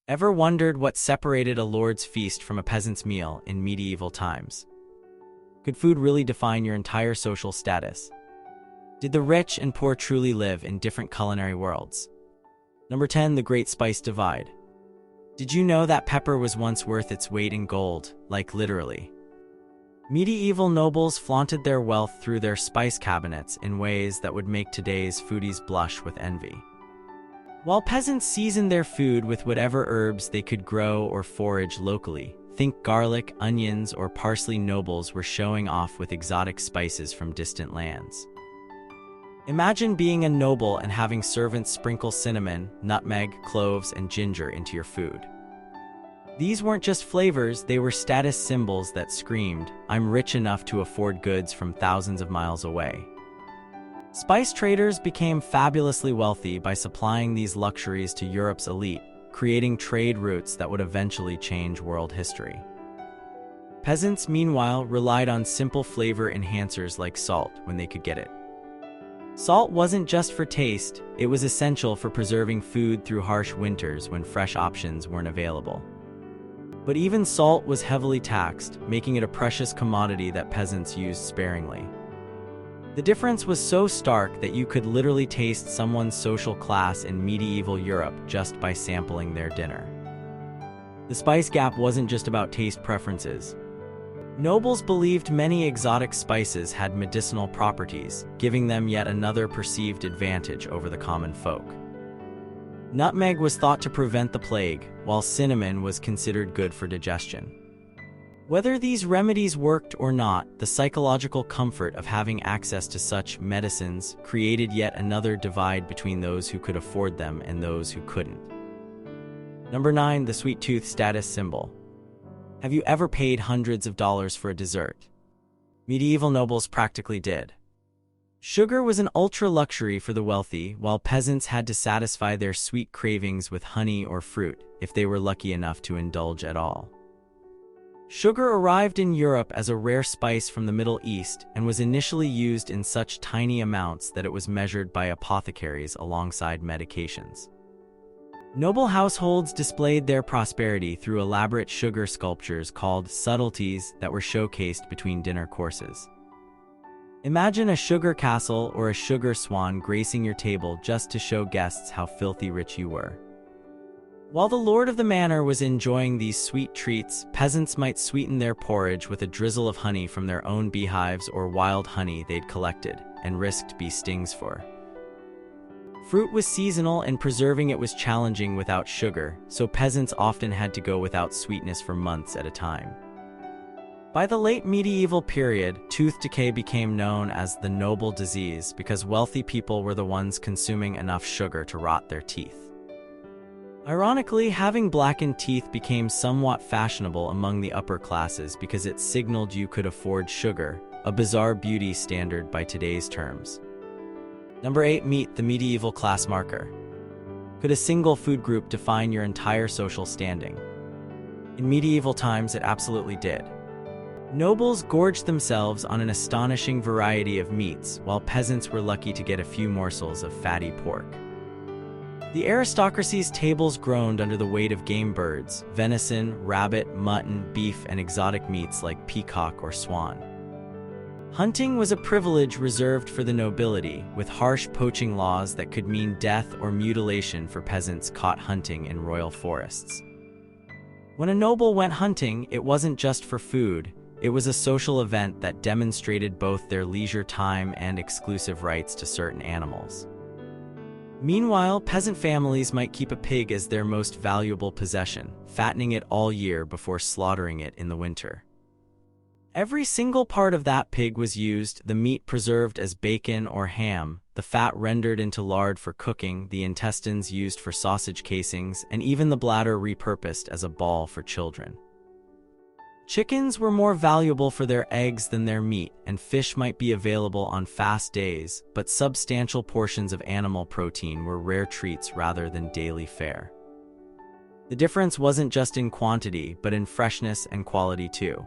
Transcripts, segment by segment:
Ever wondered what separated a lord's feast from a peasant's meal in medieval times? Could food really define your entire social status? Did the rich and poor truly live in different culinary worlds? Number 10. The Great Spice Divide. Did you know that pepper was once worth its weight in gold, like literally? Medieval nobles flaunted their wealth through their spice cabinets in ways that would make today's foodies blush with envy. While peasants seasoned their food with whatever herbs they could grow or forage locally, think garlic, onions, or parsley, nobles were showing off with exotic spices from distant lands. Imagine being a noble and having servants sprinkle cinnamon, nutmeg, cloves, and ginger into your food. These weren't just flavors, they were status symbols that screamed, "I'm rich enough to afford goods from thousands of miles away." Spice traders became fabulously wealthy by supplying these luxuries to Europe's elite, creating trade routes that would eventually change world history. Peasants, meanwhile, relied on simple flavor enhancers like salt when they could get it. Salt wasn't just for taste, it was essential for preserving food through harsh winters when fresh options weren't available. But even salt was heavily taxed, making it a precious commodity that peasants used sparingly. The difference was so stark that you could literally taste someone's social class in medieval Europe just by sampling their dinner. The spice gap wasn't just about taste preferences. Nobles believed many exotic spices had medicinal properties, giving them yet another perceived advantage over the common folk. Nutmeg was thought to prevent the plague, while cinnamon was considered good for digestion. Whether these remedies worked or not, the psychological comfort of having access to such medicines created yet another divide between those who could afford them and those who couldn't. Number 9. The sweet tooth status symbol. Have you ever paid hundreds of dollars for a dessert? Medieval nobles practically did. Sugar was an ultra-luxury for the wealthy, while peasants had to satisfy their sweet cravings with honey or fruit, if they were lucky enough to indulge at all. Sugar arrived in Europe as a rare spice from the Middle East and was initially used in such tiny amounts that it was measured by apothecaries alongside medications. Noble households displayed their prosperity through elaborate sugar sculptures called subtleties that were showcased between dinner courses. Imagine a sugar castle or a sugar swan gracing your table just to show guests how filthy rich you were. While the lord of the manor was enjoying these sweet treats, peasants might sweeten their porridge with a drizzle of honey from their own beehives or wild honey they'd collected and risked bee stings for. Fruit was seasonal and preserving it was challenging without sugar, so peasants often had to go without sweetness for months at a time. By the late medieval period, tooth decay became known as the noble disease because wealthy people were the ones consuming enough sugar to rot their teeth. Ironically, having blackened teeth became somewhat fashionable among the upper classes because it signaled you could afford sugar, a bizarre beauty standard by today's terms. Number 8. Meet the medieval class marker. Could a single food group define your entire social standing? In medieval times, it absolutely did. Nobles gorged themselves on an astonishing variety of meats, while peasants were lucky to get a few morsels of fatty pork. The aristocracy's tables groaned under the weight of game birds, venison, rabbit, mutton, beef, and exotic meats like peacock or swan. Hunting was a privilege reserved for the nobility, with harsh poaching laws that could mean death or mutilation for peasants caught hunting in royal forests. When a noble went hunting, it wasn't just for food. It was a social event that demonstrated both their leisure time and exclusive rights to certain animals. Meanwhile, peasant families might keep a pig as their most valuable possession, fattening it all year before slaughtering it in the winter. Every single part of that pig was used, the meat preserved as bacon or ham, the fat rendered into lard for cooking, the intestines used for sausage casings, and even the bladder repurposed as a ball for children. Chickens were more valuable for their eggs than their meat, and fish might be available on fast days, but substantial portions of animal protein were rare treats rather than daily fare. The difference wasn't just in quantity, but in freshness and quality too.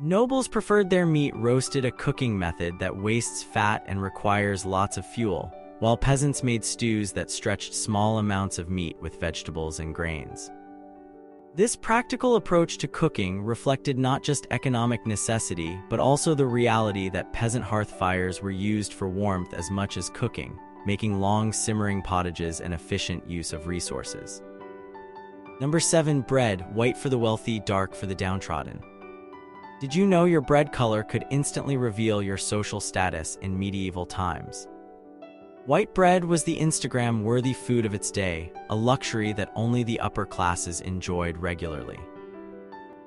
Nobles preferred their meat roasted, a cooking method that wastes fat and requires lots of fuel, while peasants made stews that stretched small amounts of meat with vegetables and grains. This practical approach to cooking reflected not just economic necessity, but also the reality that peasant hearth fires were used for warmth as much as cooking, making long simmering pottages an efficient use of resources. Number 7. Bread, white for the wealthy, dark for the downtrodden. Did you know your bread color could instantly reveal your social status in medieval times? White bread was the Instagram-worthy food of its day, a luxury that only the upper classes enjoyed regularly.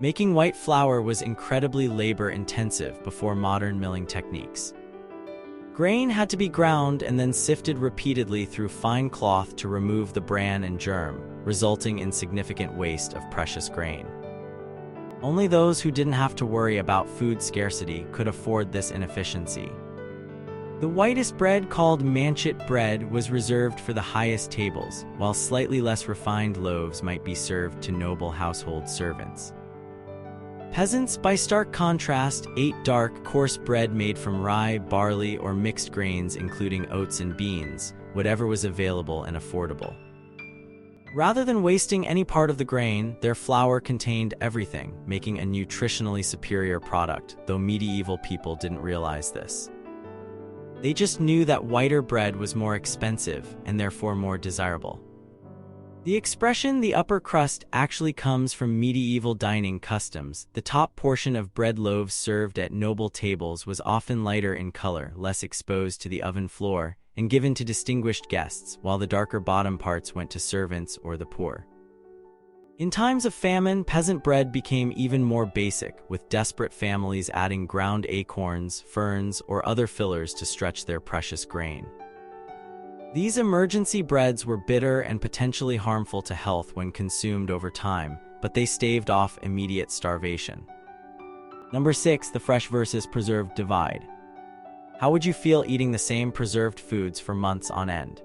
Making white flour was incredibly labor-intensive before modern milling techniques. Grain had to be ground and then sifted repeatedly through fine cloth to remove the bran and germ, resulting in significant waste of precious grain. Only those who didn't have to worry about food scarcity could afford this inefficiency. The whitest bread, called manchet bread, was reserved for the highest tables, while slightly less refined loaves might be served to noble household servants. Peasants, by stark contrast, ate dark, coarse bread made from rye, barley, or mixed grains including oats and beans, whatever was available and affordable. Rather than wasting any part of the grain, their flour contained everything, making a nutritionally superior product, though medieval people didn't realize this. They just knew that whiter bread was more expensive and therefore more desirable. The expression "the upper crust" actually comes from medieval dining customs. The top portion of bread loaves served at noble tables was often lighter in color, less exposed to the oven floor, and given to distinguished guests, while the darker bottom parts went to servants or the poor. In times of famine, peasant bread became even more basic, with desperate families adding ground acorns, ferns, or other fillers to stretch their precious grain. These emergency breads were bitter and potentially harmful to health when consumed over time, but they staved off immediate starvation. Number 6. The fresh versus preserved divide. How would you feel eating the same preserved foods for months on end?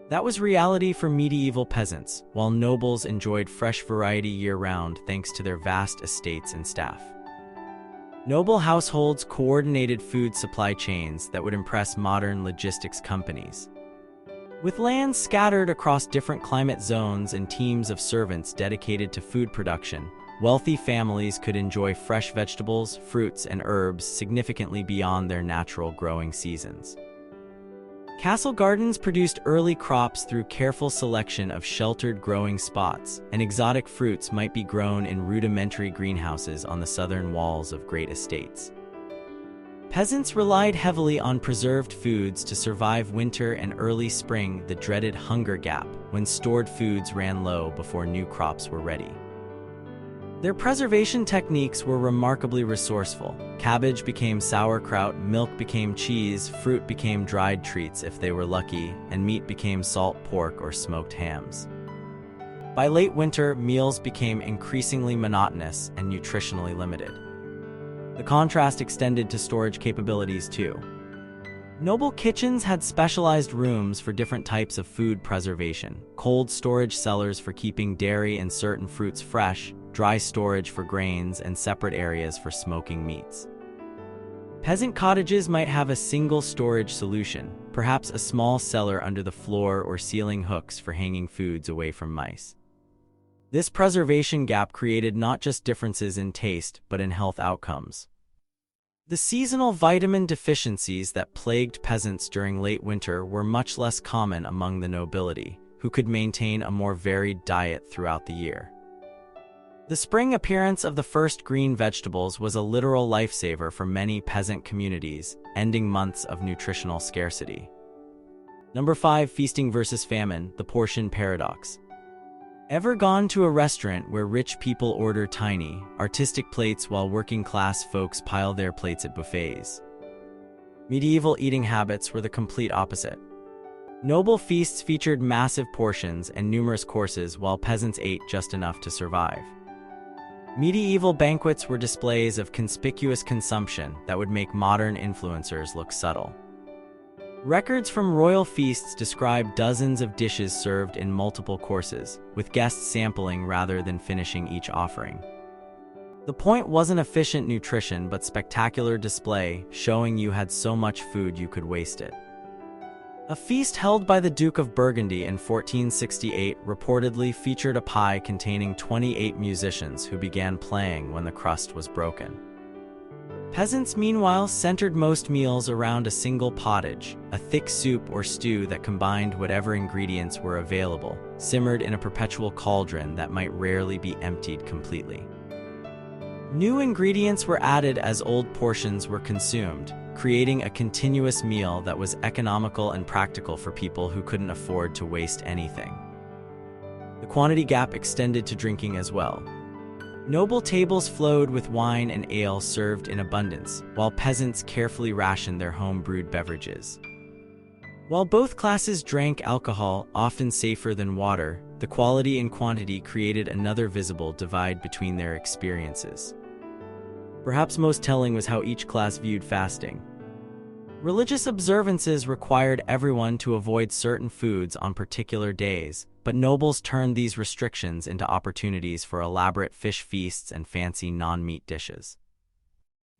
That was reality for medieval peasants, while nobles enjoyed fresh variety year-round thanks to their vast estates and staff. Noble households coordinated food supply chains that would impress modern logistics companies. With land scattered across different climate zones and teams of servants dedicated to food production, wealthy families could enjoy fresh vegetables, fruits, and herbs significantly beyond their natural growing seasons. Castle gardens produced early crops through careful selection of sheltered growing spots, and exotic fruits might be grown in rudimentary greenhouses on the southern walls of great estates. Peasants relied heavily on preserved foods to survive winter and early spring, the dreaded hunger gap, when stored foods ran low before new crops were ready. Their preservation techniques were remarkably resourceful. Cabbage became sauerkraut, milk became cheese, fruit became dried treats if they were lucky, and meat became salt pork or smoked hams. By late winter, meals became increasingly monotonous and nutritionally limited. The contrast extended to storage capabilities too. Noble kitchens had specialized rooms for different types of food preservation, cold storage cellars for keeping dairy and certain fruits fresh, dry storage for grains, and separate areas for smoking meats. Peasant cottages might have a single storage solution, perhaps a small cellar under the floor or ceiling hooks for hanging foods away from mice. This preservation gap created not just differences in taste, but in health outcomes. The seasonal vitamin deficiencies that plagued peasants during late winter were much less common among the nobility, who could maintain a more varied diet throughout the year. The spring appearance of the first green vegetables was a literal lifesaver for many peasant communities, ending months of nutritional scarcity. Number 5. Feasting versus famine, the portion paradox. Ever gone to a restaurant where rich people order tiny, artistic plates while working-class folks pile their plates at buffets? Medieval eating habits were the complete opposite. Noble feasts featured massive portions and numerous courses, while peasants ate just enough to survive. Medieval banquets were displays of conspicuous consumption that would make modern influencers look subtle. Records from royal feasts describe dozens of dishes served in multiple courses, with guests sampling rather than finishing each offering. The point wasn't efficient nutrition but spectacular display, showing you had so much food you could waste it. A feast held by the Duke of Burgundy in 1468 reportedly featured a pie containing 28 musicians who began playing when the crust was broken. Peasants, meanwhile, centered most meals around a single pottage, a thick soup or stew that combined whatever ingredients were available, simmered in a perpetual cauldron that might rarely be emptied completely. New ingredients were added as old portions were consumed, creating a continuous meal that was economical and practical for people who couldn't afford to waste anything. The quantity gap extended to drinking as well. Noble tables flowed with wine and ale served in abundance, while peasants carefully rationed their home-brewed beverages. While both classes drank alcohol, often safer than water, the quality and quantity created another visible divide between their experiences. Perhaps most telling was how each class viewed fasting. Religious observances required everyone to avoid certain foods on particular days, but nobles turned these restrictions into opportunities for elaborate fish feasts and fancy non-meat dishes.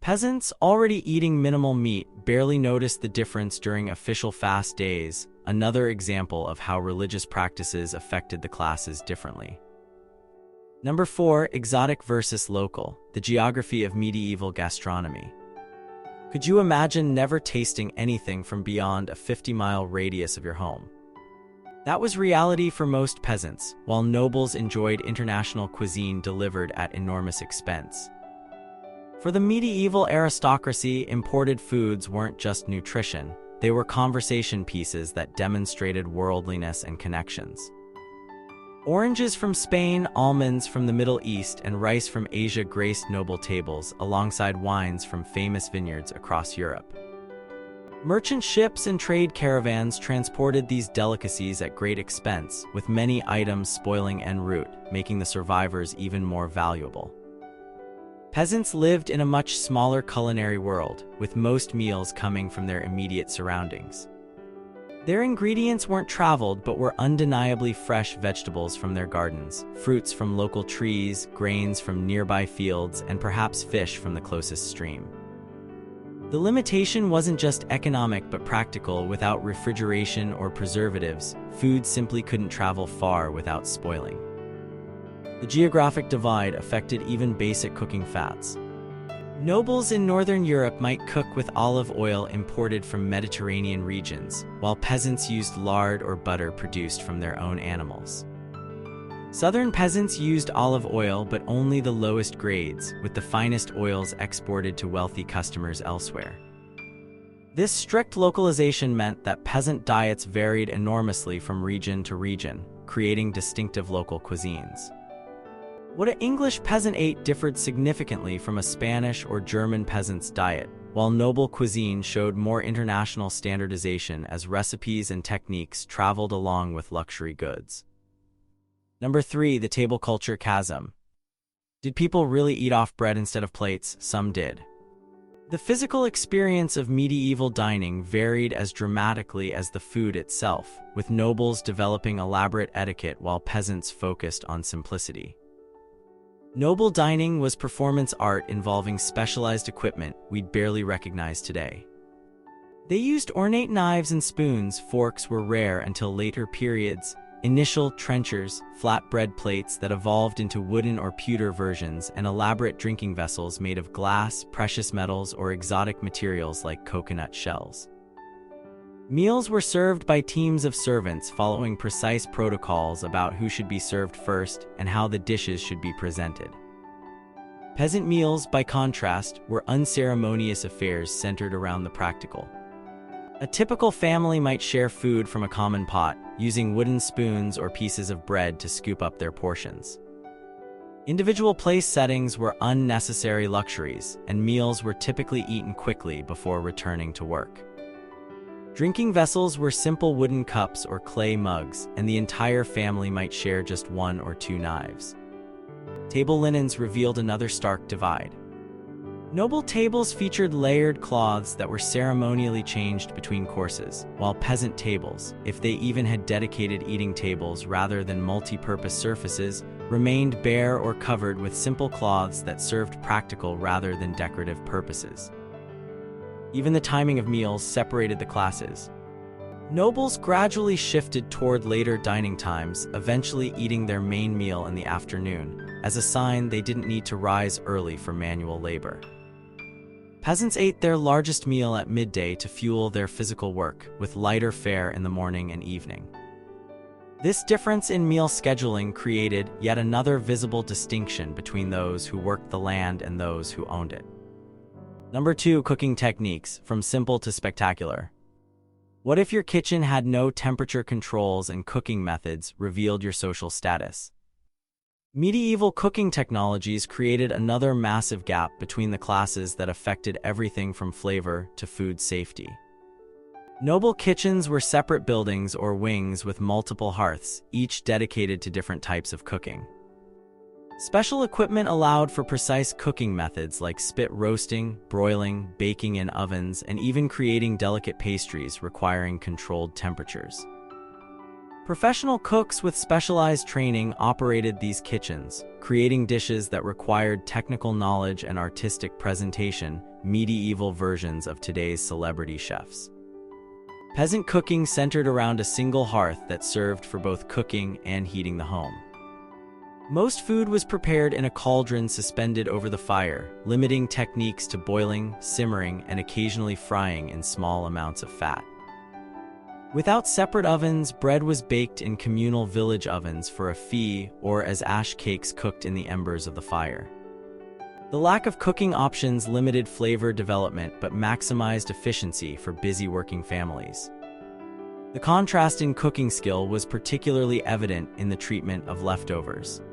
Peasants, already eating minimal meat, barely noticed the difference during official fast days, another example of how religious practices affected the classes differently. Number 4. Exotic versus local, the geography of medieval gastronomy. Could you imagine never tasting anything from beyond a 50-mile radius of your home? That was reality for most peasants, while nobles enjoyed international cuisine delivered at enormous expense. For the medieval aristocracy, imported foods weren't just nutrition, they were conversation pieces that demonstrated worldliness and connections. Oranges from Spain, almonds from the Middle East, and rice from Asia graced noble tables alongside wines from famous vineyards across Europe. Merchant ships and trade caravans transported these delicacies at great expense, with many items spoiling en route, making the survivors even more valuable. Peasants lived in a much smaller culinary world, with most meals coming from their immediate surroundings. Their ingredients weren't traveled but were undeniably fresh vegetables from their gardens, fruits from local trees, grains from nearby fields, and perhaps fish from the closest stream. The limitation wasn't just economic but practical. Without refrigeration or preservatives, food simply couldn't travel far without spoiling. The geographic divide affected even basic cooking fats. Nobles in Northern Europe might cook with olive oil imported from Mediterranean regions, while peasants used lard or butter produced from their own animals. Southern peasants used olive oil, but only the lowest grades, with the finest oils exported to wealthy customers elsewhere. This strict localization meant that peasant diets varied enormously from region to region, creating distinctive local cuisines. What an English peasant ate differed significantly from a Spanish or German peasant's diet, while noble cuisine showed more international standardization as recipes and techniques traveled along with luxury goods. Number 3. The table culture chasm. Did people really eat off bread instead of plates? Some did. The physical experience of medieval dining varied as dramatically as the food itself, with nobles developing elaborate etiquette while peasants focused on simplicity. Noble dining was performance art involving specialized equipment we'd barely recognize today. They used ornate knives and spoons. Forks were rare until later periods. Initial trenchers, flatbread plates that evolved into wooden or pewter versions, and elaborate drinking vessels made of glass, precious metals, or exotic materials like coconut shells. Meals were served by teams of servants following precise protocols about who should be served first and how the dishes should be presented. Peasant meals, by contrast, were unceremonious affairs centered around the practical. A typical family might share food from a common pot, using wooden spoons or pieces of bread to scoop up their portions. Individual place settings were unnecessary luxuries, and meals were typically eaten quickly before returning to work. Drinking vessels were simple wooden cups or clay mugs, and the entire family might share just 1 or 2 knives. Table linens revealed another stark divide. Noble tables featured layered cloths that were ceremonially changed between courses, while peasant tables, if they even had dedicated eating tables rather than multi-purpose surfaces, remained bare or covered with simple cloths that served practical rather than decorative purposes. Even the timing of meals separated the classes. Nobles gradually shifted toward later dining times, eventually eating their main meal in the afternoon, as a sign they didn't need to rise early for manual labor. Peasants ate their largest meal at midday to fuel their physical work, with lighter fare in the morning and evening. This difference in meal scheduling created yet another visible distinction between those who worked the land and those who owned it. Number 2. Cooking techniques, from simple to spectacular. What if your kitchen had no temperature controls and cooking methods revealed your social status? Medieval cooking technologies created another massive gap between the classes that affected everything from flavor to food safety. Noble kitchens were separate buildings or wings with multiple hearths, each dedicated to different types of cooking. Special equipment allowed for precise cooking methods like spit roasting, broiling, baking in ovens, and even creating delicate pastries requiring controlled temperatures. Professional cooks with specialized training operated these kitchens, creating dishes that required technical knowledge and artistic presentation, medieval versions of today's celebrity chefs. Peasant cooking centered around a single hearth that served for both cooking and heating the home. Most food was prepared in a cauldron suspended over the fire, limiting techniques to boiling, simmering, and occasionally frying in small amounts of fat. Without separate ovens, bread was baked in communal village ovens for a fee or as ash cakes cooked in the embers of the fire. The lack of cooking options limited flavor development but maximized efficiency for busy working families. The contrast in cooking skill was particularly evident in the treatment of leftovers.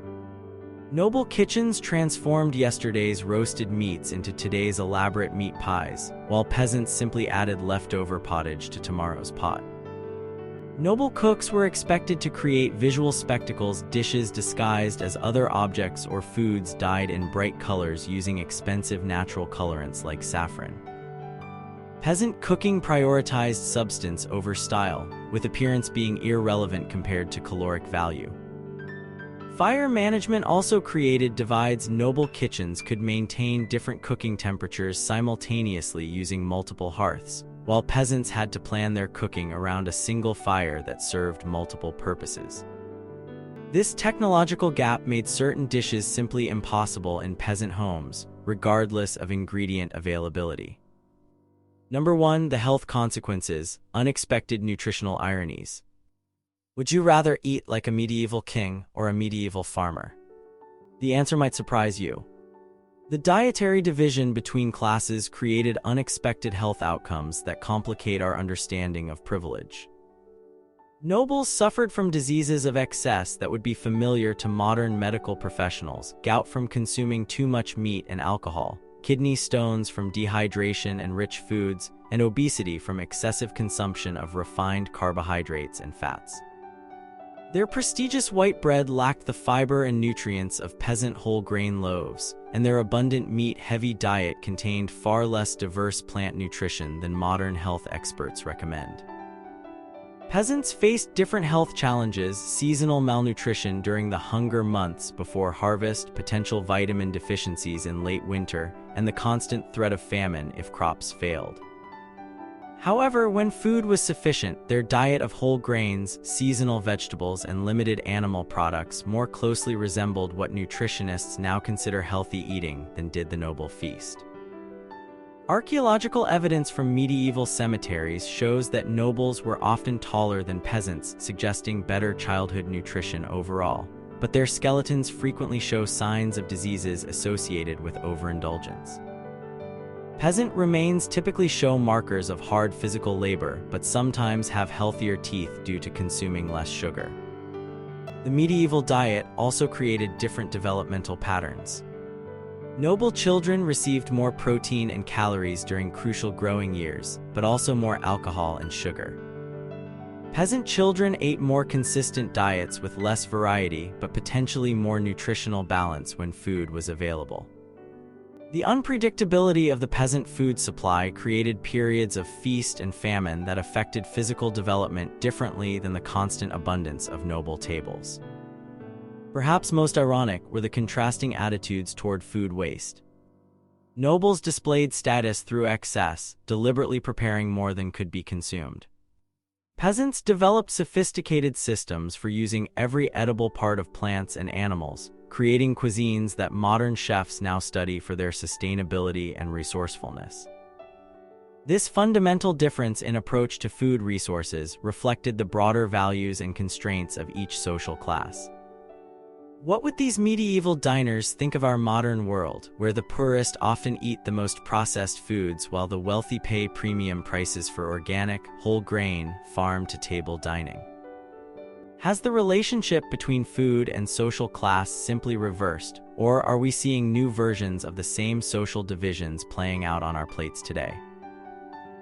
Noble kitchens transformed yesterday's roasted meats into today's elaborate meat pies, while peasants simply added leftover pottage to tomorrow's pot. Noble cooks were expected to create visual spectacles, dishes disguised as other objects or foods dyed in bright colors using expensive natural colorants like saffron. Peasant cooking prioritized substance over style, with appearance being irrelevant compared to caloric value. Fire management also created divides. Noble kitchens could maintain different cooking temperatures simultaneously using multiple hearths, while peasants had to plan their cooking around a single fire that served multiple purposes. This technological gap made certain dishes simply impossible in peasant homes, regardless of ingredient availability. Number 1. The health consequences, unexpected nutritional ironies. Would you rather eat like a medieval king or a medieval farmer? The answer might surprise you. The dietary division between classes created unexpected health outcomes that complicate our understanding of privilege. Nobles suffered from diseases of excess that would be familiar to modern medical professionals: gout from consuming too much meat and alcohol, kidney stones from dehydration and rich foods, and obesity from excessive consumption of refined carbohydrates and fats. Their prestigious white bread lacked the fiber and nutrients of peasant whole grain loaves, and their abundant meat-heavy diet contained far less diverse plant nutrition than modern health experts recommend. Peasants faced different health challenges: seasonal malnutrition during the hunger months before harvest, potential vitamin deficiencies in late winter, and the constant threat of famine if crops failed. However, when food was sufficient, their diet of whole grains, seasonal vegetables, and limited animal products more closely resembled what nutritionists now consider healthy eating than did the noble feast. Archaeological evidence from medieval cemeteries shows that nobles were often taller than peasants, suggesting better childhood nutrition overall, but their skeletons frequently show signs of diseases associated with overindulgence. Peasant remains typically show markers of hard physical labor, but sometimes have healthier teeth due to consuming less sugar. The medieval diet also created different developmental patterns. Noble children received more protein and calories during crucial growing years, but also more alcohol and sugar. Peasant children ate more consistent diets with less variety, but potentially more nutritional balance when food was available. The unpredictability of the peasant food supply created periods of feast and famine that affected physical development differently than the constant abundance of noble tables. Perhaps most ironic were the contrasting attitudes toward food waste. Nobles displayed status through excess, deliberately preparing more than could be consumed. Peasants developed sophisticated systems for using every edible part of plants and animals, creating cuisines that modern chefs now study for their sustainability and resourcefulness. This fundamental difference in approach to food resources reflected the broader values and constraints of each social class. What would these medieval diners think of our modern world, where the poorest often eat the most processed foods while the wealthy pay premium prices for organic, whole grain, farm-to-table dining? Has the relationship between food and social class simply reversed, or are we seeing new versions of the same social divisions playing out on our plates today?